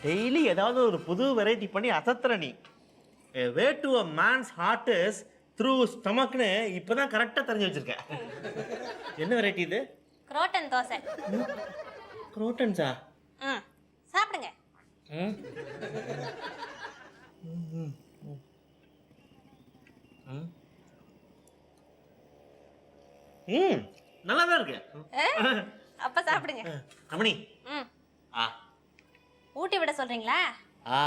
Daily ஏதாவது ஒரு புது வெரைட்டி பண்ணி அசத்துற நீ. Way to a man's heart is through ஸ்டமக்னு இப்பதான் கரெக்டா தெரிஞ்சு வச்சிருக்க. என்ன வெரைட்டி இது? குரோட்டன் தோசை. குரோட்டன்ஸா? சாப்பிடுங்க. நல்லா தான் இருக்கு. அப்ப சாப்பிடுங்க. ரமணி. ஆ. ஊட்டி விட சொல்றீங்களா? ஆ.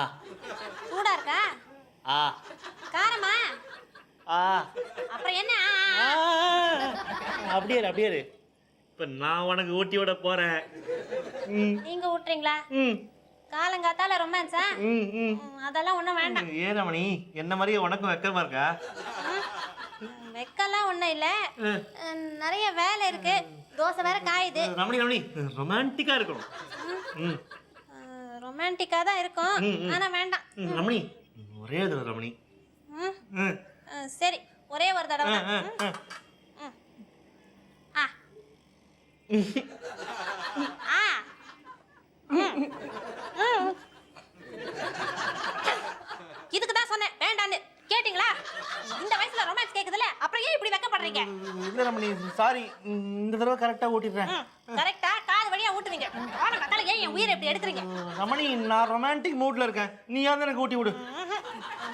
சூடா இருக்கா? ஆ. காரமா? ஆ. அப்புறம் என்ன? அப்படியே அப்படியே. இப்ப நான் உனக்கு ஊட்டி விட போறேன். நீங்க ஊட்டுறீங்களா? காலங்காத்தால ரொமான்ஸா? அதெல்லாம் ஒண்ணும் வேண்டாம். ஏன் ரமணி, என்ன மாதிரியே உனக்கும் வெக்கமா இருக்கா? வெக்கலாம் ஒண்ணும் இல்ல, நிறைய வேலை இருக்கு. தோசை வேற காயுது. ரமணி ரமணி, ரொமான்டிக்கா இருக்கணும். ரொமான்டிக்கா தான் இருக்கும், ஆனா வேண்டாம். ரமணி, ஒரே தடவை ரமணி. சரி, ஒரே ஒரு தடவை. இதுக்கு தான் சொன்னேன் வேண்டான்னு. கேட்டிங்களா? இந்த வயசுல ரொமான்ஸ் கேக்குதுல, அப்புறம் ஏன் இப்படி வெக்கப்படுறீங்க? இல்ல ரமணி, சாரி. இந்த தடவை கரெக்டா ஊட்டிடுறேன். கரெக்டா காது வழியா ஊட்டுவீங்க. ஆனா கத்தால ஏன் என் உயிரை இப்படி எடுக்குறீங்க? ரமணி, நான் ரொமான்டிக் மூட்ல இருக்கேன். நீயாவது எனக்கு ஊட்டி விடு.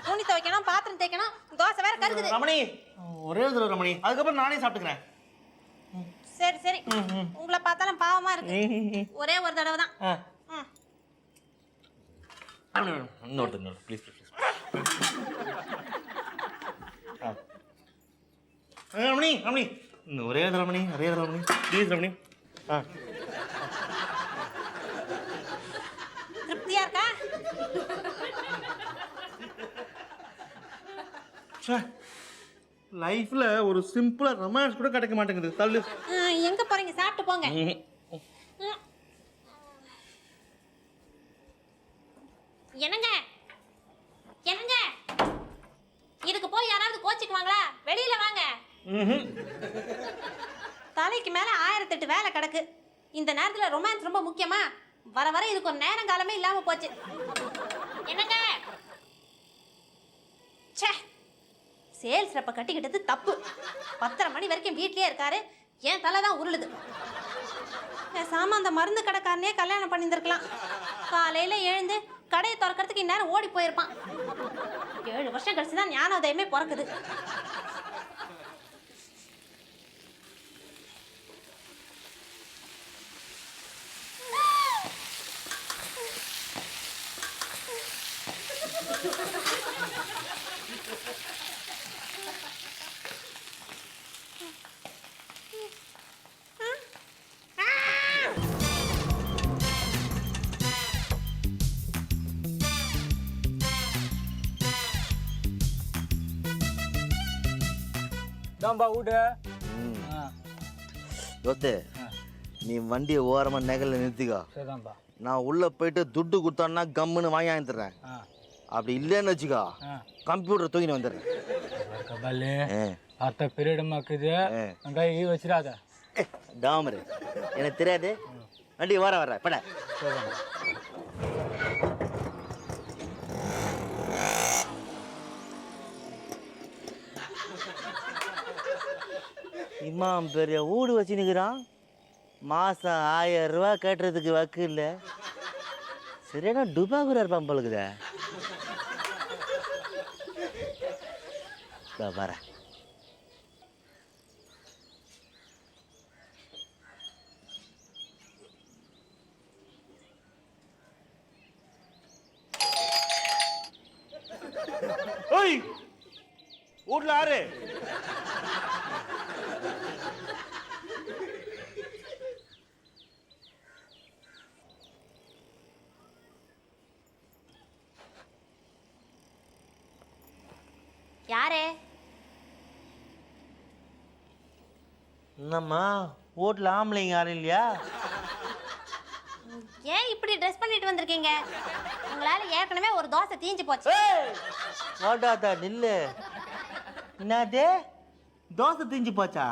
துணி துவைக்கணும், பாத்திரம் தேய்க்கணும், தோசை வேற கருகுது. ரமணி, ஒரே தடவை ரமணி, அதுக்கப்புறம் நானே சாப்பிட்டுக்கிறேன். சரி சரி, உங்களை பார்த்தாலும் பாவமா இருக்கு. ஒரே ஒரு தடவை தான். இன்னொரு ப்ளீஸ் ப்ளீஸ். ரமணி ரமணி, ஒரே ரமணி, ஒரே ரமணி, ப்ளீஸ் ரமணி. திருப்தியா இருக்கா? லைஃப்ல ஒரு சிம்பிளா ரொமான்ஸ் கூட கிடைக்க மாட்டேங்குது. தள்ளு. எங்க போறீங்க? சாப்பிட்டு போங்க. என்னங்க என்னங்க, இதுக்கு போய் யாராவது கோச்சிக்குவாங்களா? வெளியில வாங்க. தலைக்கு மேல 1008 வேலை கிடக்கு. இந்த நேரத்துல ரொமான்ஸ் ரொம்ப முக்கியமா? வர வர இதுக்கு ஒரு நேரம் காலமே இல்லாம போச்சு. என்னங்க, சேல்ஸ் ரப்ப கட்டிக்கிட்டது தப்பு. 10:30 மணி வரைக்கும் வீட்லயே இருக்காரு, என் தலை தான் உருளுது. பேசாம அந்த மருந்து கடைக்காரனே கல்யாணம் பண்ணியிருந்திருக்கலாம். காலையில எழுந்து கடையை திறக்கிறதுக்கு இந்நேரம் ஓடி போயிருப்பான். 7 வருஷம் கழிச்சுதான் ஞானோதயமே பிறக்குது. நீ வண்டியை ஓரமா நகல நிறுத்திக்கோ. நான் உள்ள போயிட்டு துட்டு கொடுத்தோன்னா கம்முன்னு வாங்கி வாங்கிடுறேன். அப்படி இல்லைன்னு வச்சுக்கோ, கம்ப்யூட்டர் தூக்கின்னு வந்துடுறேன். டாமரு எனக்கு தெரியாது. வண்டி வர பட. இம்மாம் பெரிய வீடு வச்சுன்னுக்குறான். மாதம் 1000 ரூபா கேட்டுறதுக்கு வக்கு இல்லை. சரியான டுபாகுரா இருப்பான் போலுக்குதே. வர வீட்ல ஆறு. யாரே? என்னம்மா, வீட்ல ஆம்பளைங்க யாரும் இல்லையா? ஏன் இப்படி ட்ரெஸ் பண்ணிட்டு வந்திருக்கீங்க? உங்களால ஏற்கனவே ஒரு தோசை தீஞ்சு போச்சு. ஓட்டாத்தா நில்லு. என்னது, தோசை தீஞ்சு போச்சா?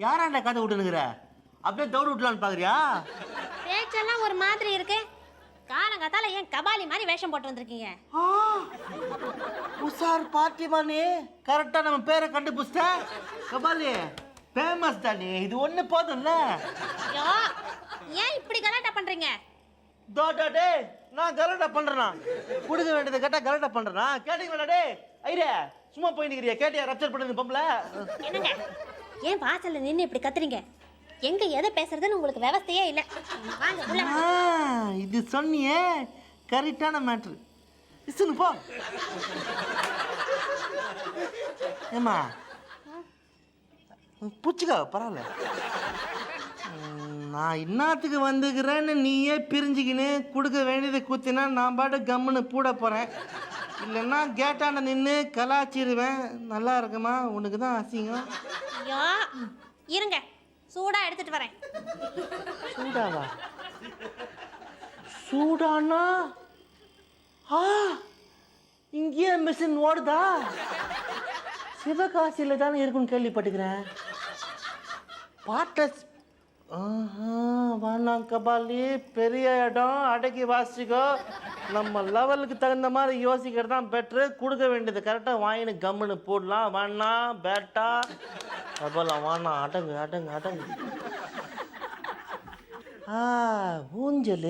யாராண்ட கதை விட்டுனுக்குற? அப்படியே தௌடு விட்டலான்னு பாக்குறியா? பேச்செல்லாம் ஒரு மாதிரி இருக்கு. காலங்காத்தால ஏன் கபாலி மாதிரி வேஷம் போட்டு வந்திருக்கீங்க? உஷார் பார்ட்டிமானே, கரெக்டா நம்ம பேரை கண்டுபிடிச்சிட்ட. கபாலி ஃபேமஸ் தானே, இது ஒண்ணு போதும்ல. ஐயோ, ஏன் இப்படி கலாட்டா பண்றீங்க? டே நான் கலாட்டா பண்றேனா? கொடுக்க வேண்டியதை கேட்டா கலாட்டா பண்றேனா? கேட்டீங்களா டே? ஐடியா சும்மா போய் நிக்கிறியா? கேட்டியா ரப்சர் பண்ணது பம்பல? என்னங்க, ஏன் வாசல்ல நின்னு இப்படி கத்துறீங்க? எங்க எதை பேசுறதுன்னு உங்களுக்கு விவஸ்தையே இல்ல. வாங்க உள்ள வாங்க. இது சொன்னியே கரெக்டான மேட்ரு. இசுன்னு போ. ஏமா புச்சுக்கா பரவாயில்ல. நான் இன்னத்துக்கு வந்துக்கிறேன்னு நீயே பிரிஞ்சுக்கின்னு கொடுக்க வேண்டியதை குத்தினா நான் பாட்டு கம்முன்னு பூட போகிறேன். இல்லைன்னா கேட்டாண்ட நின்று கலாச்சிடுவேன். நல்லா இருக்குமா? உனக்கு தான் அசிங்கம். ஐயோ, இருங்க, சூடா எடுத்துட்டு வரேன். சூடாவா? சூடானா இங்கேயே மிஷின் ஓடுதா? சிவகாசியில் தானே இருக்குன்னு கேள்விப்பட்டுக்கிறேன். பாட்ட வேணாம் கபாலி, பெரிய இடம், அடக்கி வாசிக்கோ. நம்ம லெவலுக்கு தகுந்த மாதிரி யோசிக்கிறது தான் பெட்ரு. கொடுக்க வேண்டியது கரெக்டாக வாங்கினு கம்முன்னு போடலாம். வேணாம் பேட்டா கபாலாம், வேணாம், அடங்கு அடங்கு அடங்கு. ஊஞ்சல்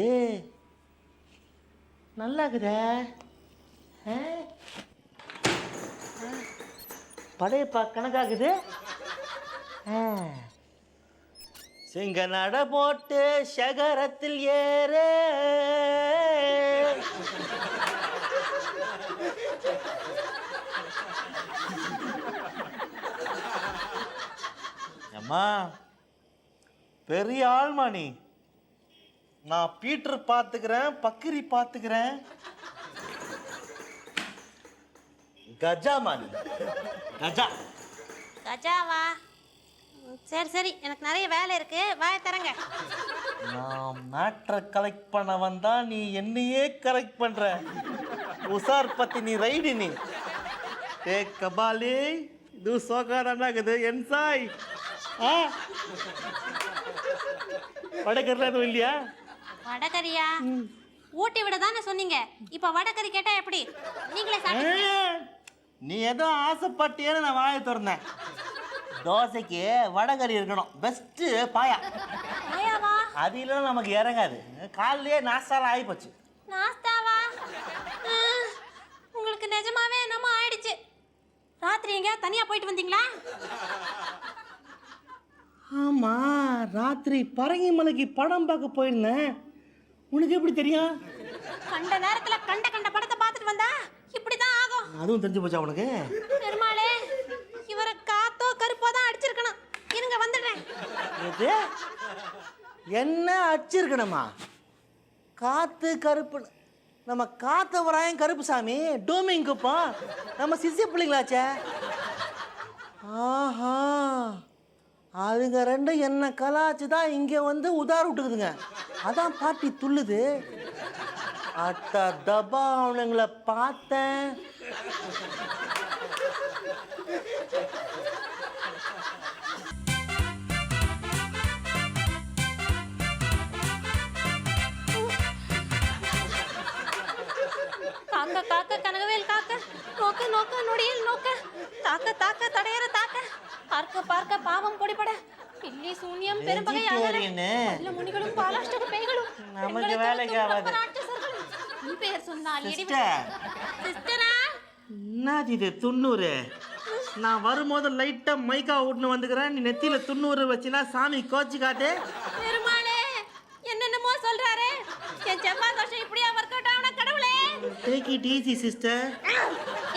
நல்லாக்குதே. படையப்பா கணக்காகுது. சிங்க நட போட்டு சகரத்தில் ஏறு. அம்மா பெரிய ஆள்மா நீ. நான் பீட்டர் பார்த்துக்கிறேன், பக்கிரி பார்த்துக்கிறேன். கஜாமா நீ, கஜா. கஜாவா? சரி சரி, எனக்கு நிறைய வேலை இருக்கு, வாய தரங்க. நான் மேட்ரை கலெக்ட் பண்ண வந்தா நீ என்னையே கரெக்ட் பண்ற. உசார் பத்தி நீ ரைடு நீ. ஏ கபாலி, இது சோகாதாக்குது என் சாய். வடகரில் எதுவும் இல்லையா? வடகரியா? ஊட்டி விட தானே சொன்னீங்க. இப்ப வடகரி கேட்டா எப்படி? நீங்களே சாப்பிடுங்க. நீ ஏதோ ஆசைப்பட்டியேன்னு நான் வாயை திறந்தேன். தோசைக்கு வடகரி இருக்கணும், பெஸ்ட் பாயா. பாயாவா? அது இல்லைன்னா நமக்கு இறங்காது. காலையிலேயே நாஸ்டாலாம் ஆகிப்போச்சு. நாஸ்தாவா? உங்களுக்கு நிஜமாவே என்னமோ ஆயிடுச்சு. ராத்திரி எங்க தனியா போயிட்டு வந்தீங்களா? ஆமா, ராத்திரி பரங்கிமலைக்கு படம் பார்க்க போயிருந்தேன். உனக்கு எப்படி தெரியும்? கண்ட நேரத்துல கண்ட கண்ட படத்தை பார்த்துட்டு வந்தா இப்படிதான் ஆகும். அதுவும் தெரிஞ்சு போச்சா உனக்கு? பெருமாளே, இவரை காத்தோ கருப்போ தான் அடிச்சிருக்கணும். இருங்க வந்துடுறேன். எது? என்ன அடிச்சிருக்கணுமா? காத்து கருப்பு? நம்ம காத்தவராயன் கருப்பு சாமி, டூமிங் குப்பம், நம்ம சிசிய பிள்ளைங்களாச்சே. ஆஹா, அதுங்க ரெண்டும் என்ன கலாச்சு தான் இங்கே வந்து உதார விட்டுக்குதுங்க. அதான் பாட்டி துள்ளுது. அட்ட தபா அவனுங்களை பார்த்தேன். காக்க காக்க கனகவேல் காக்க, நோக்க நோக்க நொடியில் நோக்க, தாக்க தாக்க தடையற தாக்க, பார்க்க பார்க்க பாவம் கொடிபட, பில்லி சூன்யம் பெரும்பகை ஆகல, முனிகளும் பாலாஷ்டக பேய்களும் நமக்கு வேலைக்கு ஆகாது. நீ பேர் சொன்னால் சிஸ்டரா, என்னது இது 90? நான் வரும்போது லைட்டா மைக்கா ஓட்டுன்னு வந்துக்கிறேன். நீ நெத்தியில 90 வச்சுனா சாமி கோச்சு காட்டு. பெருமாளே, என்னென்னமோ சொல்றாரு. என் செவ்வாய் தோஷம் இப்படியா ஒர்க் அவுட் ஆவன கடவுளே? Take it easy sister.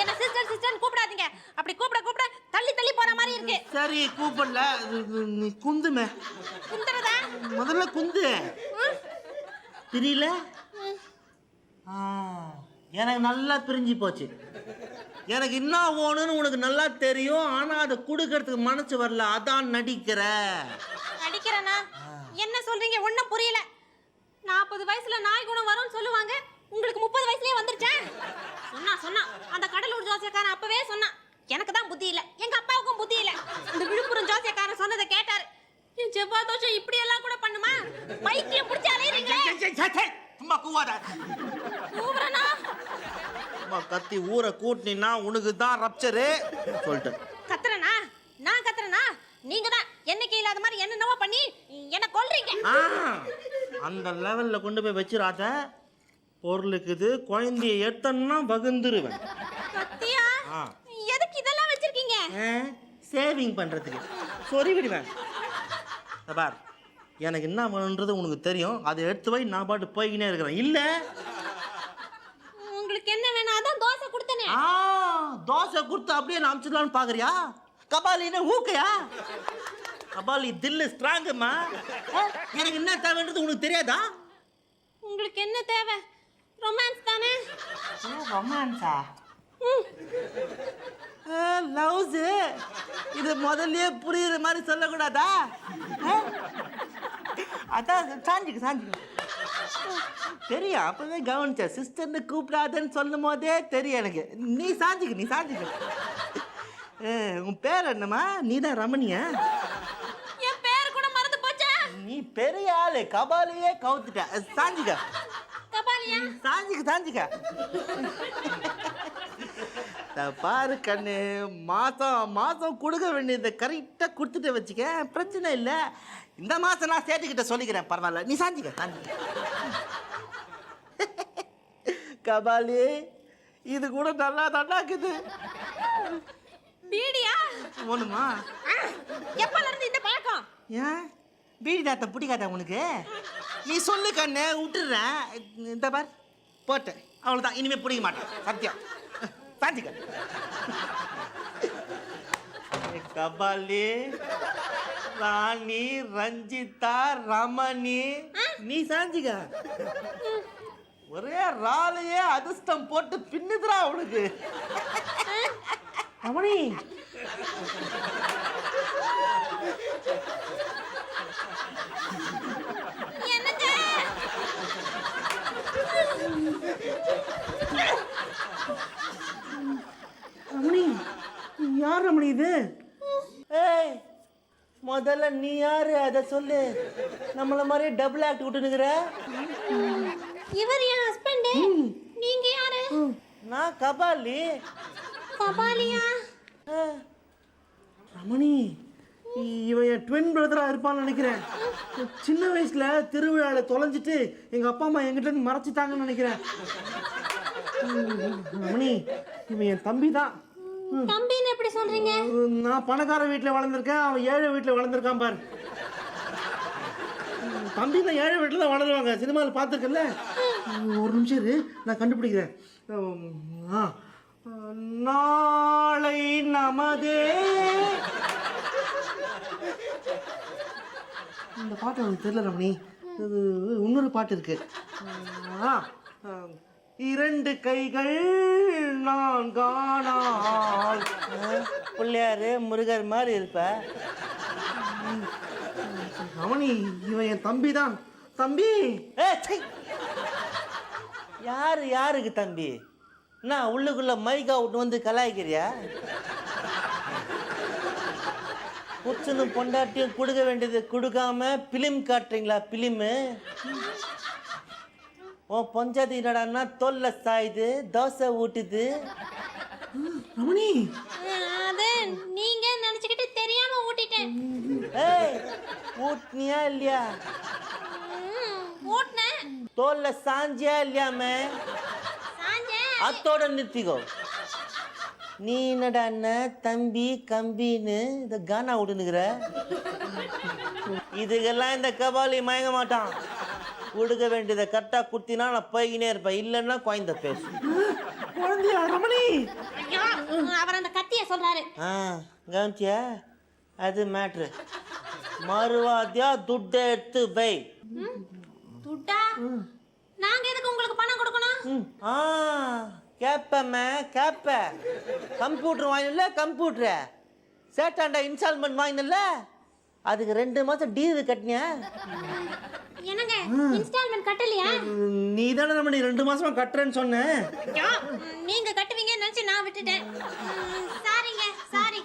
என்ன சிஸ்டர் சிஸ்டர் கூப்பிடாதீங்க. அப்படி கூப்பிட கூப்பிட தள்ளி தள்ளி போற மாதிரி இருக்கு. சரி கூப்பிடல, நீ குந்துமே. குந்துறதா? முதல்ல குந்து. தெரியல? எனக்கு நல்லா பிரிஞ்சு போச்சு. எனக்கு என்ன வேணும்னு உனக்கு நல்லா தெரியும். ஆனா அதை கொடுக்கறதுக்கு மனசு வரல. அதான் நடிக்கிற. நடிக்கிறேனா? என்ன சொல்றீங்க? ஒன்னும் புரியல. 40 வயசுல நாய் குணம் வரும்னு சொல்லுவாங்க. உங்களுக்கு 30 வயசுலயே வந்துருச்சா? சொன்னா அந்த கடலூர் ஜோசியக்காரன் அப்பவே சொன்னான். எனக்கு தான் புத்தி இல்ல, எங்க அப்பாவுக்கும் புத்தி இல்ல. இந்த விழுப்புரம் ஜோசியக்காரன் சொன்னதை கேட்டாரு. என் செவ்வாய் தோஷம் இப்படி எல்லாம் கூட பண்ணுமா? பைத்தியம் பிடிச்சி அலையறீங்களே. சும்மா கூவாத. கூவுறனா? சும்மா கத்தி ஊரை கூட்டினா உனக்கு தான் ரப்சரு சொல்லிட்டேன். கத்துறனா? நான் கத்துறனா? நீங்க தான் என்னைக்கு இல்லாத மாதிரி என்னென்னவோ பண்ணி என்ன கொல்றீங்க. அந்த லெவல்ல கொண்டு போய் வச்சிராத. பொருளுக்குது குழந்தைய எடுத்தன்னா வகுந்துருவேன். கத்தியா? எதுக்கு இதெல்லாம் வச்சிருக்கீங்க? சேவிங் பண்றதுக்கு. சொறி விடுவேன். பார், எனக்கு என்ன பண்ணுன்றது உனக்கு தெரியும். அதை எடுத்து வை, நான் பாட்டு போய்கினே இருக்கிறேன். இல்ல உங்களுக்கு என்ன வேணும்? அதான் தோசை கொடுத்தனே. தோசை கொடுத்து அப்படியே நான் அமிச்சிடலான்னு பாக்குறியா? கபாலின்னு ஊக்கையா? கபாலி தில்லு ஸ்ட்ராங்குமா. எனக்கு என்ன தேவைன்றது உனக்கு தெரியாதா? உங்களுக்கு என்ன தேவை? ரொமான்ஸ் தானே? ரொமான்ஸா? லவ்ஸ். இது முதல்லயே புரியுற மாதிரி சொல்லக்கூடாதா? அதான் சாஞ்சிக்கு தெரியும். அப்பவே கவனிச்ச சிஸ்டர்னு கூப்பிடாதன்னு சொல்லும் போதே தெரியும் எனக்கு. நீ சாஞ்சிக்க. உன் பேர் என்னம்மா? நீ தான் ரமணியா? என் பேர் கூட மறந்து போச்சா? நீ பெரிய ஆளு, கபாலியே கவுத்துட்ட. சாஞ்சிக்க. கபாலியா? சாஞ்சிக்க. பாரு கண்ணு, மாசம் கொடுக்க வேண்டியதை கரெக்டா கொடுத்துட்டு வச்சுக்க, பிரச்சனை இல்லை. இந்த மாசம் நான் சேட்டுக்கிட்ட சொல்லிக்கிறேன், பரவாயில்ல. நீ சாஞ்சிக்க. கபாலி, இது கூட நல்லா தண்டாக்குது. பீடியா? ஒண்ணுமா? எப்பல இருந்து இந்த பழக்கம்? ஏன் பீடி தாத்த பிடிக்காத உனக்கு? நீ சொல்லு கண்ணு, விட்டுறேன். இந்த பார் போட்டேன், அவ்வளவுதான். இனிமே பிடிக்க மாட்டேன், சத்தியம். சாஞ்சிக்க. கபாலி, ராணி, ரஞ்சிதா, ரமணி, நீ சாஞ்சிக்க. ஒரே ராலையே அதிர்ஷ்டம் போட்டு பின்னுதுரா உனக்கு. ரமணி, என்னங்க? ரமணி, யார் ரமணி இது? ஏய், முதல்ல நீ யாரு அதை சொல்லு. நம்மள மாதிரி டபுள் ஆக்ட் விட்டுனுக்குற. இவர் என் ஹஸ்பண்ட். நீங்க யாரு? நான் கபாலி. கபாலியா? ரமணி, இவன் என் ட்வின் பிரதரா இருப்பான்னு நினைக்கிறேன். சின்ன வயசுல திருவிழாவில் தொலைஞ்சிட்டு எங்க அப்பா அம்மா என்கிட்ட இருந்து மறைச்சிட்டாங்கன்னு நினைக்கிறேன். ரமணி, இவன் என் தம்பி தான். தம்பின்னு எப்படி சொல்றீங்க? நான் பணக்கார வீட்டில் வளர்ந்துருக்கேன், அவன் ஏழை வீட்டில் வளர்ந்துருக்கான் பாரு. தம்பி தான் ஏழை வீட்டில் தான் வளருவாங்க, சினிமாவில் பார்த்துருக்கல. ஒரு நிமிஷம் இரு, நான் கண்டுபிடிக்கிறேன். நாளை நமதே. இந்த பாட்டு எனக்கு தெரியல ரமணி. இது இன்னொரு பாட்டு இருக்கு. இரண்டு கைகள் நான் காணால். பிள்ளையாரு முருகர் மாதிரி இருப்ப. ரமணி, இவன் என் தம்பி தான். தம்பி. யாருக்கு தம்பி? நான் உள்ளுக்குள்ள மைக்கா விட்டு வந்து கலாய்க்கிறியா? புச்சுன்னு பொண்டாட்டியும் கொடுக்க வேண்டியது கொடுக்காம பிலிம் காட்டுறீங்களா? பிலிமு உன் பொஞ்சாதி என்னடான்னா தோல்ல சாயுது, தோசை ஊட்டுது. ரமணி, அது நீங்க நினைச்சுக்கிட்டு தெரியாம ஊட்டிட்டேன். ஏய், ஊட்னியா இல்லையா? ஊட்னேன். தோல்ல சாஞ்சியா இல்லையாமே? அத்தோட நிறுத்திக்கோ. நீ என்னடா தம்பி கம்பின்னு இந்த கானா விட்டுனுக்குற? இதுக்கெல்லாம் இந்த கபாலி மயங்க மாட்டான். கொடுக்க வேண்டியதை கரெக்டாக கொடுத்தினா நான் போய்கினே இருப்பேன், இல்லைன்னா குழந்தை பேசு. குழந்தையா ரமணி? அவர் அந்த கத்திய சொல்றாரு. கவனிச்சியா? அது மேட்ரு. மறுவாதியா துட்டை எடுத்து வை. துட்டா? நாங்க எதுக்கு உங்களுக்கு பணம் கொடுக்கணும்? கேப்பமே கேப்ப. கம்ப்யூட்டர் வாங்கினல, கம்ப்யூட்டர் சேட்டாண்டா இன்ஸ்டால்மெண்ட் வாங்கினல, அதுக்கு 2 மாசம் டியூ கட்டினியா? என்னங்க இன்ஸ்டால்மெண்ட் கட்டலையா? நீ தானே நம்ம 2 மாசமா கட்டுறேன்னு சொன்ன. நீங்க கட்டுவீங்கன்னு நினைச்சு நான் விட்டுட்டேன். சாரிங்க, சாரி.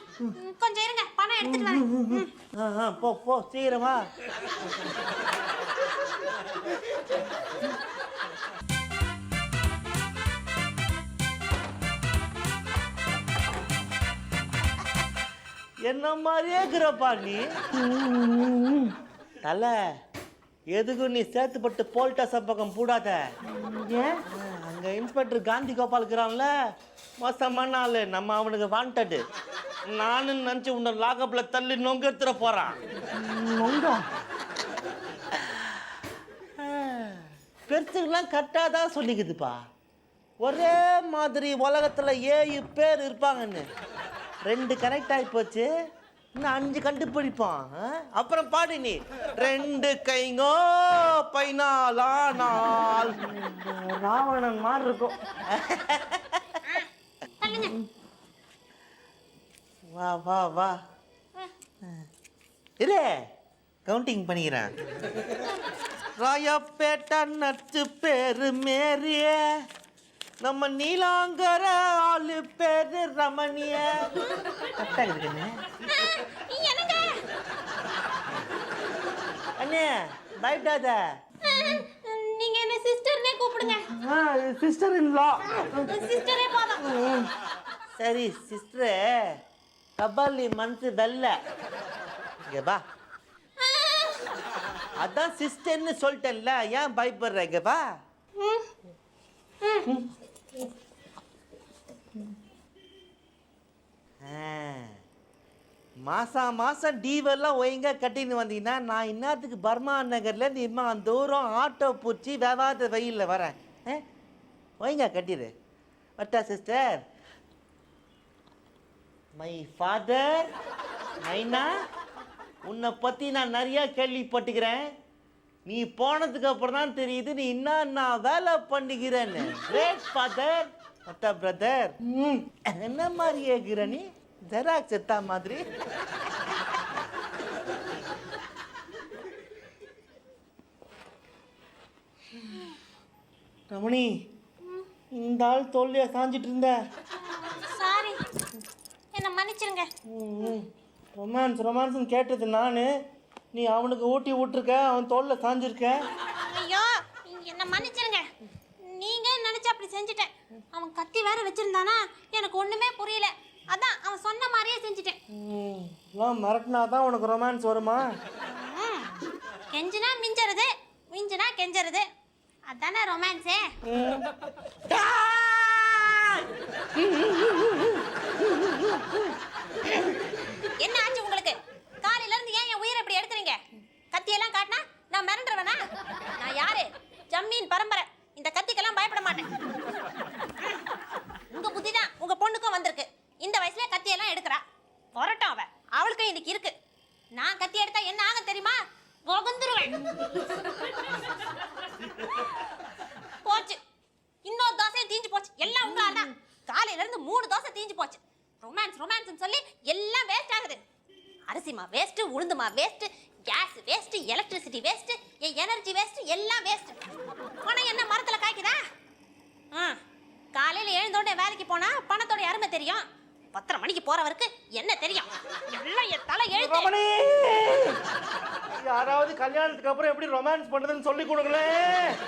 கொஞ்சம் இருங்க, பணம் எடுத்துட்டு வரேன். போ போ, சீக்கிரமா. என்ன மாதிரியே இருக்கிறப்பா நீ. தலை எதுக்கும் நீ சேர்த்துப்பட்டு போல்டாஸ் பக்கம் பூடாத. ஏன்? அங்கே இன்ஸ்பெக்டர் காந்தி கோபால் இருக்கிறான்ல, மோசமான ஆளு. நம்ம அவனுக்கு வாண்டடு. நானும் நினச்சி உன்னை லாகப்பில் தள்ளி நொங்க எடுத்துட போகிறான். பெருசுக்கெல்லாம் கரெக்டாக தான் சொல்லிக்குதுப்பா. ஒரே மாதிரி உலகத்தில் 7 பேர் இருப்பாங்கன்னு 2 கரெக்ட் ஆகி போச்சு. இன்னும் 5 கண்டுபிடிப்பான். அப்புறம் பாடு நீ 2 கைங்கோ பைனாலானால் ராவணன் மாதிரி இருக்கும். வா வா வா இரு, கவுண்டிங் பண்ணிக்கிறேன். ராயப்பேட்டை நச்சு பேரு மேரிய, நம்ம நீலாங்கர ஆளு பேரு ரமணிய. கரெக்டா இருக்குன்னு அண்ணே பயப்படாத. நீங்க என்ன சிஸ்டர்னே கூப்பிடுங்க. Sister in law. சிஸ்டரே போதும். சரி சிஸ்டரே, கபாலி மனசு வெல்ல. இங்க வா. அதான் சிஸ்டர்னு சொல்லிட்டேன்ல, ஏன் பயப்படுற? இங்க வா. மாசம் டீவெல்லாம் ஒழுங்கா கட்டின்னு வந்தீங்கன்னா நான் இன்னத்துக்கு பர்மா நகர்லேருந்து இம்மா தூரம் ஆட்டோ பூச்சி வியாபாரத்து வெயிலில் வரேன். ஒழுங்கா கட்டிடு. வட்டா சிஸ்டர். மை ஃபாதர் மைனா, உன்னை பற்றி நான் நிறையா கேள்விப்பட்டுக்கிறேன். நீ போனதுக்கு அப்புறம் தான் தெரியுது நீ என்ன வேலை பண்ணிக்கிறேன்னு. Great father. What a brother. என்ன மாதிரி ஏகிற நீ? ஜெராக்ஸ் எத்தா மாதிரி. ரமணி, இந்த ஆள் தோல்லையா சாஞ்சிட்டு இருந்த. சாரி, என்ன மன்னிச்சிருங்க. ரொமான்ஸ் கேட்டது நான். நீ அவனுக்கு ஊட்டி விட்டுருக்க, அவன் தோல்ல சாஞ்சிருக்க. ஐயோ, என்ன மன்னிச்சிருங்க. நீங்க நினைச்சா அப்படி செஞ்சுட்டேன். அவன் கத்தி வேற வச்சிருந்தானா, எனக்கு ஒண்ணுமே புரியல. அதான் அவன் சொன்ன மாதிரியே செஞ்சுட்டேன். எல்லாம் மிரட்டினா தான் உனக்கு ரொமான்ஸ் வருமா? கெஞ்சினா மிஞ்சறது, மிஞ்சினா கெஞ்சறது, அதானே ரொமான்ஸே. என்ன ஆச்சு உங்களுக்கு? காலையில இருந்து ஏன் என் உயிரை இப்படி எடுக்கிறீங்க? கத்தியெல்லாம் காட்டினா நான் மிரண்டுருவேனா? நான் யாரு? ஜம்மீன் பரம்பரை. இந்த கத்திக்கெல்லாம் பயப்பட மாட்டேன். உங்க புத்தி தான் உங்க பொண்ணுக்கும் வந்திருக்கு. இந்த வயசுல கத்தியெல்லாம் எடுக்கிறா. வரட்டும், அவளுக்கும் இன்னைக்கு இருக்கு. நான் கத்தி எடுத்தா என்ன ஆகும் தெரியுமா? புகந்துருவேன். போச்சு, இன்னொரு தோசையும் தீஞ்சு போச்சு. எல்லாம் உங்களால தான். காலையில இருந்து 3 தோசை தீஞ்சு போச்சு. ரொமான்ஸ் சொல்லி எல்லாம் வேஸ்ட் ஆகுது. அரிசிமா வேஸ்ட், உளுந்துமா waste, gas waste, electricity waste, என் எனர்ஜி வேஸ்ட், எல்லாம் வேஸ்ட். ஆனா என்ன மரத்துல காய்க்குதா? காலையில எழுந்தோடனே வேலைக்கு போனா பணத்தோட அருமை தெரியும். 10:30 மணிக்கு போறவருக்கு என்ன தெரியும்? எல்லாம் என் தலை எழுத்து. யாராவது கல்யாணத்துக்கு அப்புறம் எப்படி ரொமான்ஸ் பண்றதுன்னு சொல்லி கொடுங்களேன்.